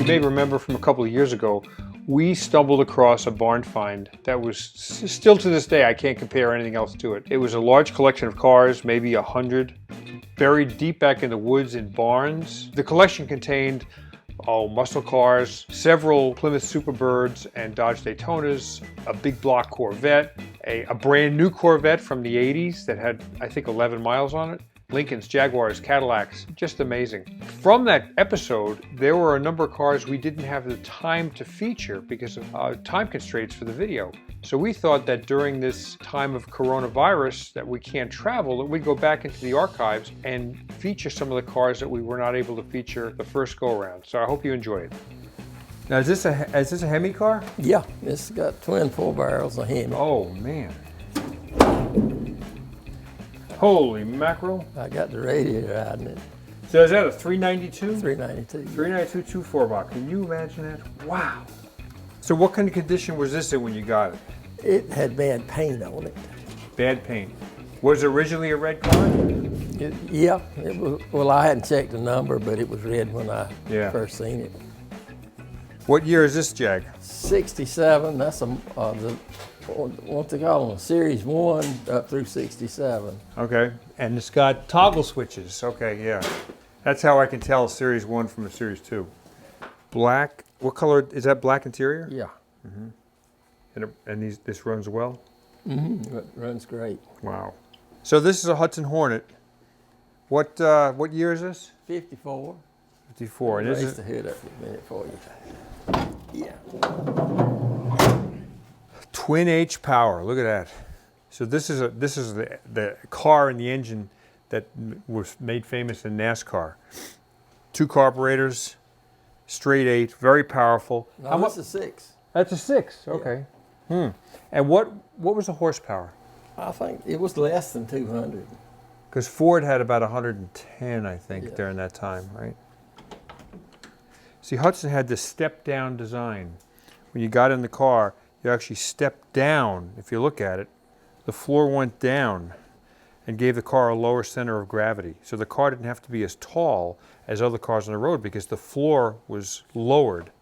You may remember from a couple of years ago, we stumbled across a barn find that was still to this day, I can't compare anything else to it. It was a large collection of cars, maybe 100, buried deep back in the woods in barns. The collection contained muscle cars, several Plymouth Superbirds and Dodge Daytonas, a big block Corvette, a brand new Corvette from the 80s that had, I think, 11 miles on it, Lincolns, Jaguars, Cadillacs, just amazing. From that episode, there were a number of cars we didn't have the time to feature because of time constraints for the video. So we thought that during this time of coronavirus that we can't travel, that we'd go back into the archives and feature some of the cars that we were not able to feature the first go around. So I hope you enjoy it. Now is this a Hemi car? Yeah, it's got twin 4 barrels of Hemi. Oh man. Holy mackerel. I got the radiator out in it. So is that a 392? 392. 392 2.4 box. Can you imagine that? Wow. So what kind of condition was this in when you got it? It had bad paint on it. Bad paint. Was it originally a red car? Yeah, it was. Well, I hadn't checked the number, but it was red when I first seen it. What year is this Jag? 67, that's what they call them, Series 1 up through 67. Okay, and it's got toggle switches. Okay, yeah. That's how I can tell Series 1 from a Series 2. Black, what color, is that black interior? Yeah. Mm-hmm. And this runs well? Mm-hmm, it runs great. Wow. So this is a Hudson Hornet. What year is this? 54. 54. And raise the hood up a minute for you. Yeah. Twin H power. Look at that. So this is the car and the engine that was made famous in NASCAR. 2 carburetors, straight 8, very powerful. No, that's a 6. That's a 6. Okay. Yeah. And what was the horsepower? I think it was less than 200. Because Ford had about 110, I think, during that time, right? See, Hudson had this step-down design. When you got in the car, you actually stepped down. If you look at it, the floor went down and gave the car a lower center of gravity. So the car didn't have to be as tall as other cars on the road because the floor was lowered.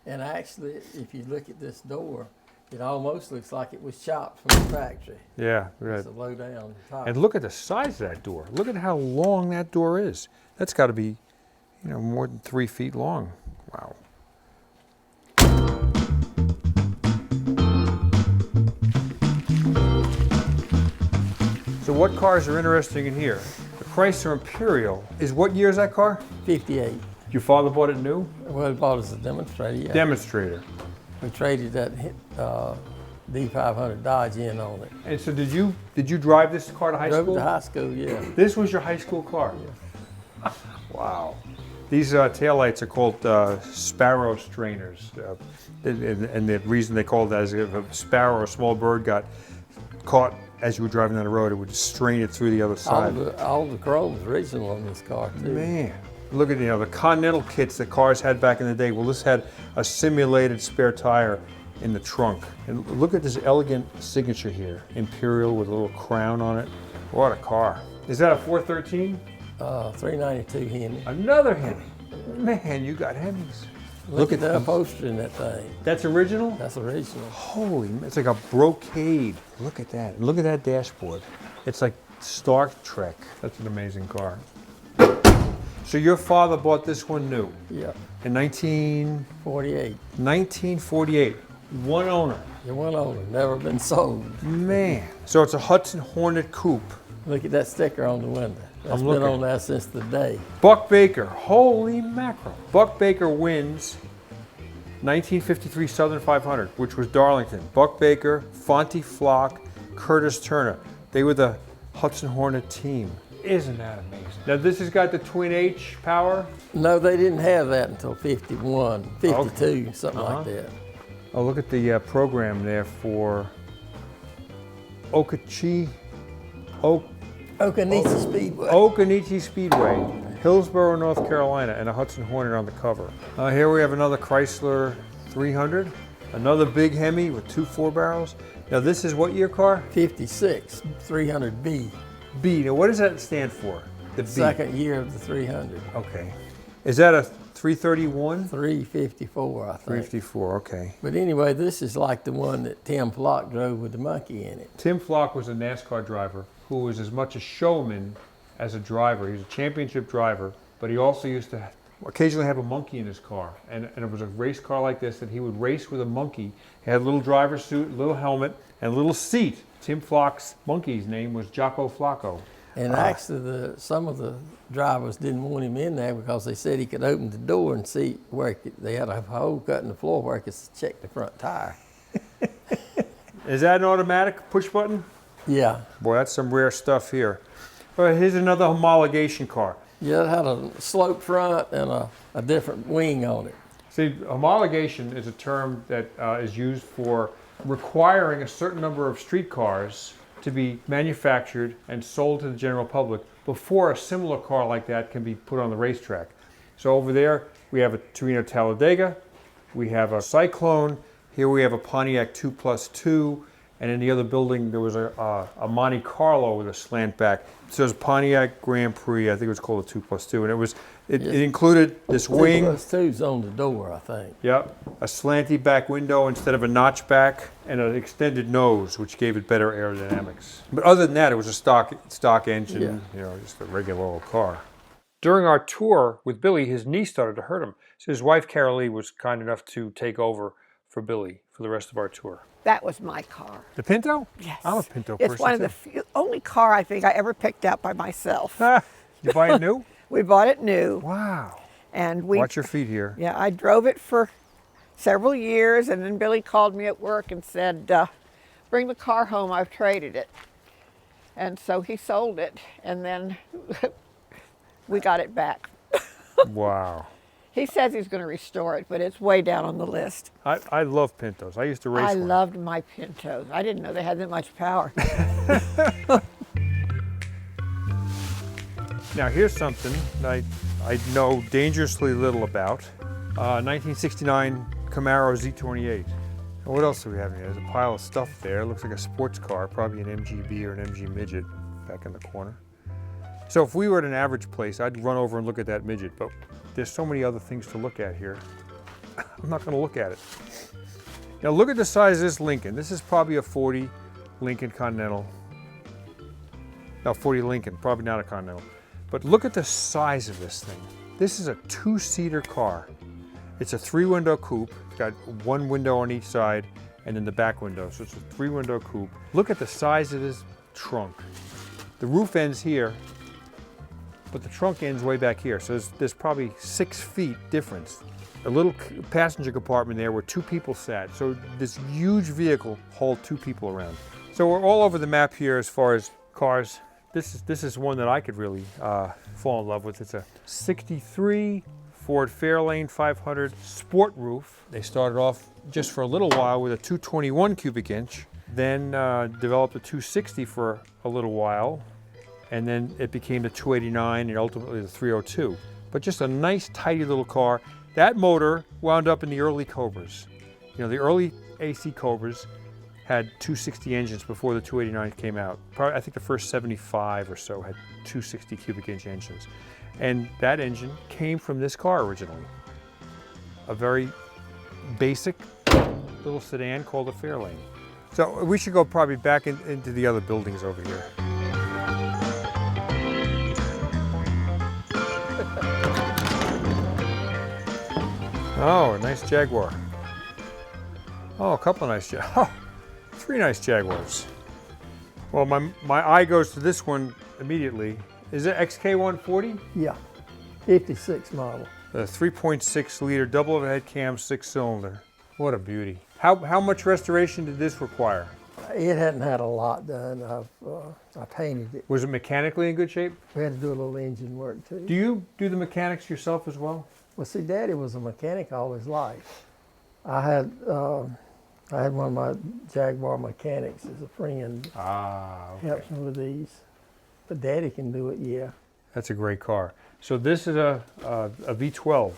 And actually, if you look at this door, it almost looks like it was chopped from the factory. Yeah, right. It's a low down top. And look at the size of that door. Look at how long that door is. That's got to be, more than 3 feet long. Wow. So what cars are interesting in here? The Chrysler Imperial is, what year is that car? 58. Your father bought it new? Well, he bought it as a demonstrator, yeah. Demonstrator. We traded that D500 Dodge in on it. And so did you drive this car to high school? Drove to high school, yeah. This was your high school car? Yeah. Wow. These taillights are called sparrow strainers. And the reason they call that is if a sparrow or a small bird got caught as you were driving down the road, it would strain it through the other side. All the chrome was original on this car, too. Man. Look at, the Continental kits that cars had back in the day. Well, this had a simulated spare tire in the trunk. And look at this elegant signature here. Imperial with a little crown on it. What a car. Is that a 413? 392 Hemi. Another Hemi. Man, you got Hemis. Look at the upholstery in that thing. That's original? That's original. Holy, it's like a brocade. Look at that. Look at that dashboard. It's like Star Trek. That's an amazing car. So your father bought this one new? Yeah. In 1948. 1948. One owner. Yeah, one owner. Never been sold. Man. So it's a Hudson Hornet Coupe. Look at that sticker on the window. That's been on that since the day. Buck Baker. Holy mackerel. Buck Baker wins 1953 Southern 500, which was Darlington. Buck Baker, Fonty Flock, Curtis Turner. They were the Hudson Hornet team. Isn't that amazing? Now this has got the Twin H power? No, they didn't have that until 51, 52, something like that. Oh, look at the program there for Okanichi Speedway. Okanichi Speedway, Hillsborough, North Carolina, and a Hudson Hornet on the cover. Here we have another Chrysler 300, another big Hemi with 2 4 barrels. Now this is what year car? 56, 300B. B. Now what does that stand for? The B. Second year of the 300. Okay. Is that a 331? 354, I think. 354, okay. But anyway, this is like the one that Tim Flock drove with the monkey in it. Tim Flock was a NASCAR driver who was as much a showman as a driver. He was a championship driver, but he also used to occasionally have a monkey in his car. And it was a race car like this that he would race with a monkey. He had a little driver suit, a little helmet, and a little seat. Tim Flock's monkey's name was Jocko Flocko. And actually, some of the drivers didn't want him in there because they said he could open the door and see where they had a hole cut in the floor where he could check the front tire. Is that an automatic push button? Yeah. Boy, that's some rare stuff here. All right, here's another homologation car. Yeah, it had a sloped front and a different wing on it. See, homologation is a term that is used for requiring a certain number of street cars to be manufactured and sold to the general public before a similar car like that can be put on the racetrack. So over there, we have a Torino Talladega, we have a Cyclone, here we have a Pontiac 2+2, and in the other building there was a Monte Carlo with a slant back. So it was Pontiac Grand Prix, I think it was called a 2+2, and it included this wing. 2+2's on the door, I think. Yep, a slanty back window instead of a notch back, and an extended nose, which gave it better aerodynamics. But other than that, it was a stock engine, you know, just a regular old car. During our tour with Billy, his knee started to hurt him. So his wife, Carol Lee, was kind enough to take over for Billy for the rest of our tour. That was my car. The Pinto? Yes. I'm a Pinto person. It's one of the only car I think I ever picked out by myself. You buy it new? We bought it new. Wow. And Watch your feet here. Yeah, I drove it for several years, and then Billy called me at work and said, bring the car home, I've traded it. And so he sold it, and then we got it back. Wow. He says he's going to restore it, but it's way down on the list. I love Pintos. I used to race I one. loved my Pintos. I didn't know they had that much power. Now here's something I know dangerously little about. 1969 Camaro Z28. And what else do we have here? There's a pile of stuff there. It looks like a sports car, probably an MGB or an MG Midget back in the corner. So if we were at an average place, I'd run over and look at that midget, but there's so many other things to look at here. I'm not going to look at it. Now look at the size of this Lincoln. This is probably a 40 Lincoln Continental. No, 40 Lincoln, probably not a Continental. But look at the size of this thing. This is a two-seater car. It's a three-window coupe. It's got one window on each side and then the back window. So it's a three-window coupe. Look at the size of this trunk. The roof ends here, but the trunk ends way back here. So there's probably 6 feet difference. A little passenger compartment there where 2 people sat. So this huge vehicle hauled 2 people around. So we're all over the map here as far as cars. This is one that I could really fall in love with. It's a 63 Ford Fairlane 500 sport roof. They started off just for a little while with a 221 cubic inch, then developed a 260 for a little while, and then it became the 289 and ultimately the 302. But just a nice, tidy little car. That motor wound up in the early Cobras. You know, the early AC Cobras had 260 engines before the 289 came out. Probably, I think the first 75 or so had 260 cubic inch engines. And that engine came from this car originally. A very basic little sedan called a Fairlane. So we should go probably back into the other buildings over here. Oh, a nice Jaguar. Oh, a couple of nice Jaguars. Oh, 3 nice Jaguars. Well, my eye goes to this one immediately. Is it XK140? Yeah, 56 model. The 3.6 liter double overhead cam 6-cylinder. What a beauty. How much restoration did this require? It hadn't had a lot done. I painted it. Was it mechanically in good shape? We had to do a little engine work too. Do you do the mechanics yourself as well? Well, see, Daddy was a mechanic all his life. I had one of my Jaguar mechanics as a friend. Ah, okay. Helps me with these. But Daddy can do it, yeah. That's a great car. So this is a V12.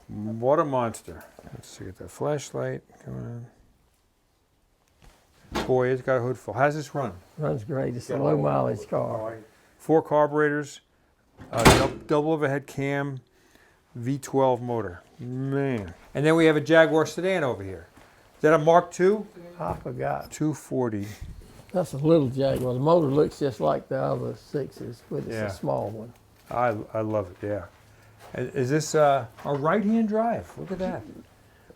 What a monster. Let's see, get that flashlight. Come on. Boy, it's got a hood full. How's this run? Runs great. It's a low mileage car. 4 carburetors, double overhead cam, V12 motor. Man. And then we have a Jaguar sedan over here. Is that a Mark II? I forgot. 240. That's a little Jaguar. The motor looks just like the other 6s, but it's Yeah. a small one. I love it, yeah. And is this a right-hand drive? Look at that.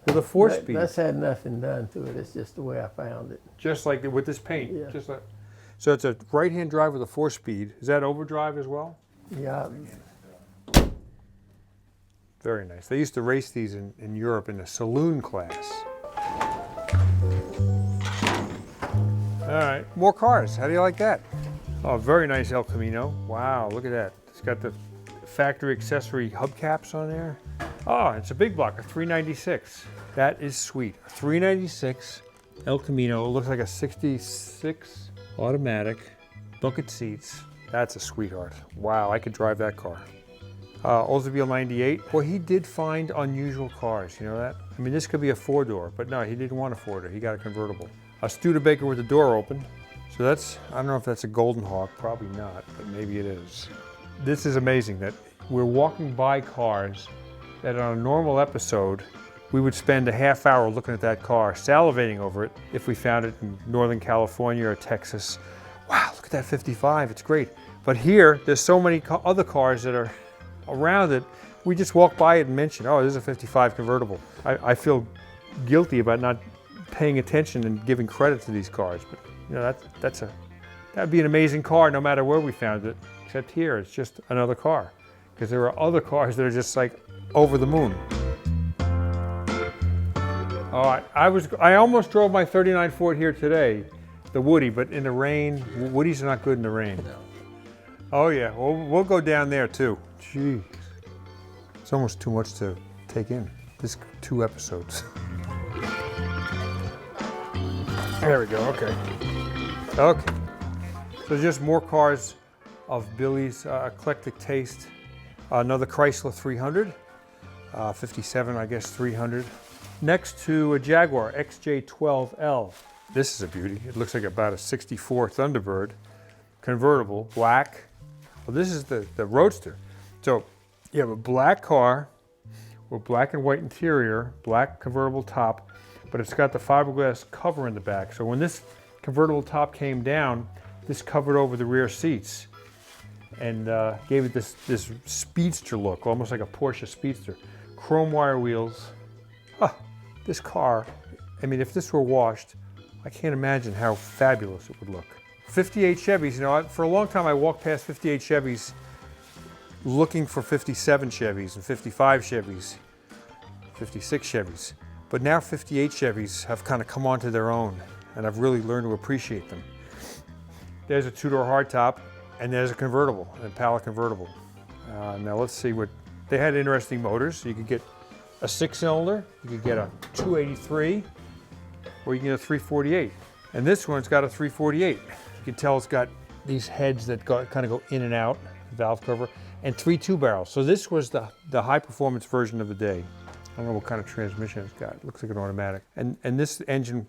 With a 4-speed. That's had nothing done to it. It's just the way I found it. Just like with this paint. Yeah. Just like, so it's a right-hand drive with a 4-speed. Is that overdrive as well? Yeah. Very nice. They used to race these in Europe in the saloon class. All right, more cars. How do you like that? Oh, very nice El Camino. Wow, look at that. It's got the factory accessory hubcaps on there. Oh, it's a big block, a 396. That is sweet. A 396 El Camino. It looks like a 66 automatic, bucket seats. That's a sweetheart. Wow, I could drive that car. Oldsmobile 98. Boy, he did find unusual cars, you know that? I mean, this could be a 4-door, but no, he didn't want a 4-door. He got a convertible. A Studebaker with the door open. So that's, I don't know if that's a Golden Hawk, probably not, but maybe it is. This is amazing that we're walking by cars that on a normal episode, we would spend a half hour looking at that car, salivating over it if we found it in Northern California or Texas. Wow, look at that 55, it's great. But here, there's so many other cars that are around it, we just walk by it and mention, oh, this is a 55 convertible. I feel guilty about not paying attention and giving credit to these cars, but you know, that'd be an amazing car no matter where we found it, except here, it's just another car. Because there are other cars that are just like over the moon. Oh, I almost drove my 39 Ford here today, the Woody, but in the rain, Woodies are not good in the rain. Oh yeah, we'll go down there too. Jeez, it's almost too much to take in. This 2 episodes. There we go, okay. Okay, so just more cars of Billy's eclectic taste. Another Chrysler 300, 57, I guess 300. Next to a Jaguar Xj12l. This is a beauty. It looks like about a 64 Thunderbird, convertible, black. Well, this is the Roadster. So you have a black car with black and white interior, black convertible top, but it's got the fiberglass cover in the back. So when this convertible top came down, this covered over the rear seats and gave it this speedster look, almost like a Porsche Speedster. Chrome wire wheels. This car, I mean, if this were washed, I can't imagine how fabulous it would look. 58 Chevys, you know, for a long time I walked past 58 Chevys looking for 57 Chevys and 55 Chevys, 56 Chevys. But now 58 Chevys have kind of come onto their own, and I've really learned to appreciate them. There's a 2-door hardtop, and there's a convertible, an Impala convertible. Now let's see what, they had interesting motors. You could get a 6-cylinder, you could get a 283, or you can get a 348. And this one's got a 348. You can tell it's got these heads that kind of go in and out, valve cover, and 3 2-barrels. So this was the high performance version of the day. I don't know what kind of transmission it's got. It looks like an automatic. And this engine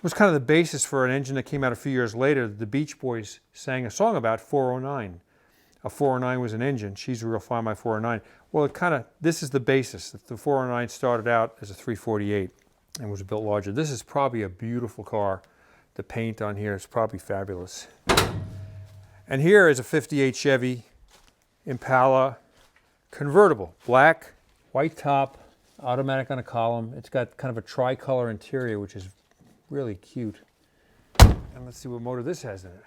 was kind of the basis for an engine that came out a few years later. The Beach Boys sang a song about, 409. A 409 was an engine. She's a real fine, my 409. Well, this is the basis. The 409 started out as a 348 and was built larger. This is probably a beautiful car. The paint on here is probably fabulous. And here is a 58 Chevy Impala convertible. Black, white top, automatic on a column. It's got kind of a tricolor interior, which is really cute. And let's see what motor this has in it.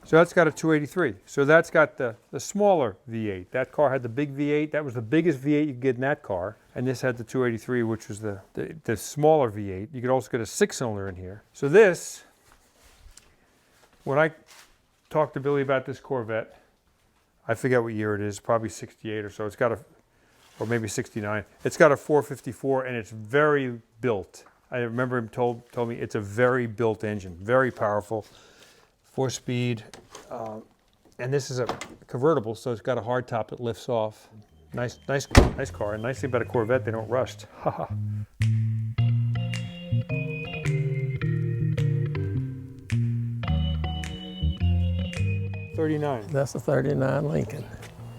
So that's got a 283. So that's got the smaller V8. That car had the big V8. That was the biggest V8 you could get in that car. And this had the 283, which was the smaller V8. You could also get a 6-cylinder in here. So this, when I talked to Billy about this Corvette, I forget what year it is, probably 68 or so. It's got or maybe 69. It's got a 454 and it's very built. I remember him told me it's a very built engine, very powerful. 4-speed, and this is a convertible, so it's got a hard top that lifts off. Nice car. And nice thing about a Corvette, they don't rust. 39. That's a 39 Lincoln.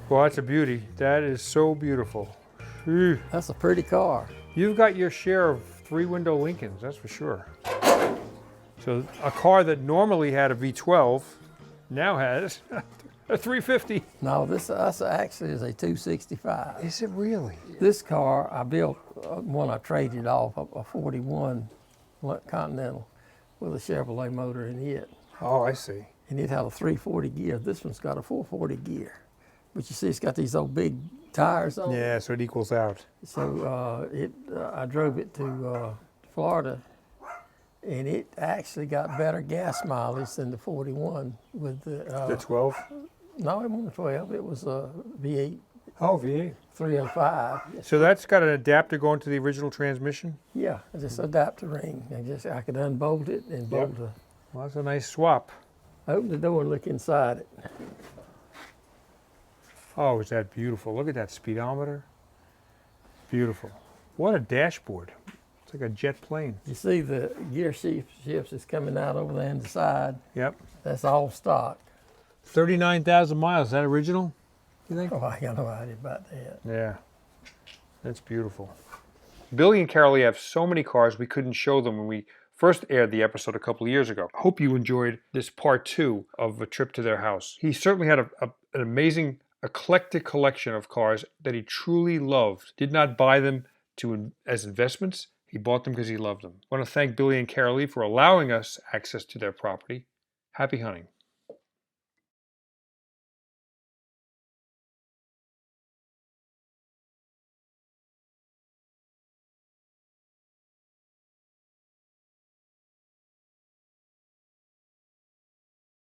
Well, that's a beauty. That is so beautiful. Phew. That's a pretty car. You've got your share of 3-window Lincolns, that's for sure. So a car that normally had a V12 now has a 350. No, this actually is a 265. Is it really? This car I built when I traded off a 41 Continental with a Chevrolet motor in it. Oh, I see. And it had a 340 gear. This one's got a 440 gear. But you see, it's got these old big tires on it. Yeah, so it equals out. So I drove it to Florida, and it actually got better gas mileage than the 41 with The 12? no, it wasn't a 12. It was a V8 Oh, V8. 305. So that's got an adapter going to the original transmission? Yeah, just adapter ring. I could unbolt it and bolt the, Well, that's a nice swap. open the door and look inside it. Oh, is that beautiful? Look at that speedometer. Beautiful. What a dashboard. It's like a jet plane. You see the gear shifts is coming out over there on the side. Yep. That's all stock. 39,000 miles. Is that original, you think? Oh, I got no idea about that. Yeah. That's beautiful. Billy and Carolee have so many cars we couldn't show them when we first aired the episode a couple of years ago. Hope you enjoyed this part 2 of a trip to their house. He certainly had an amazing eclectic collection of cars that he truly loved. Did not buy them as investments. He bought them because he loved them. I want to thank Billy and Carolee for allowing us access to their property. Happy hunting.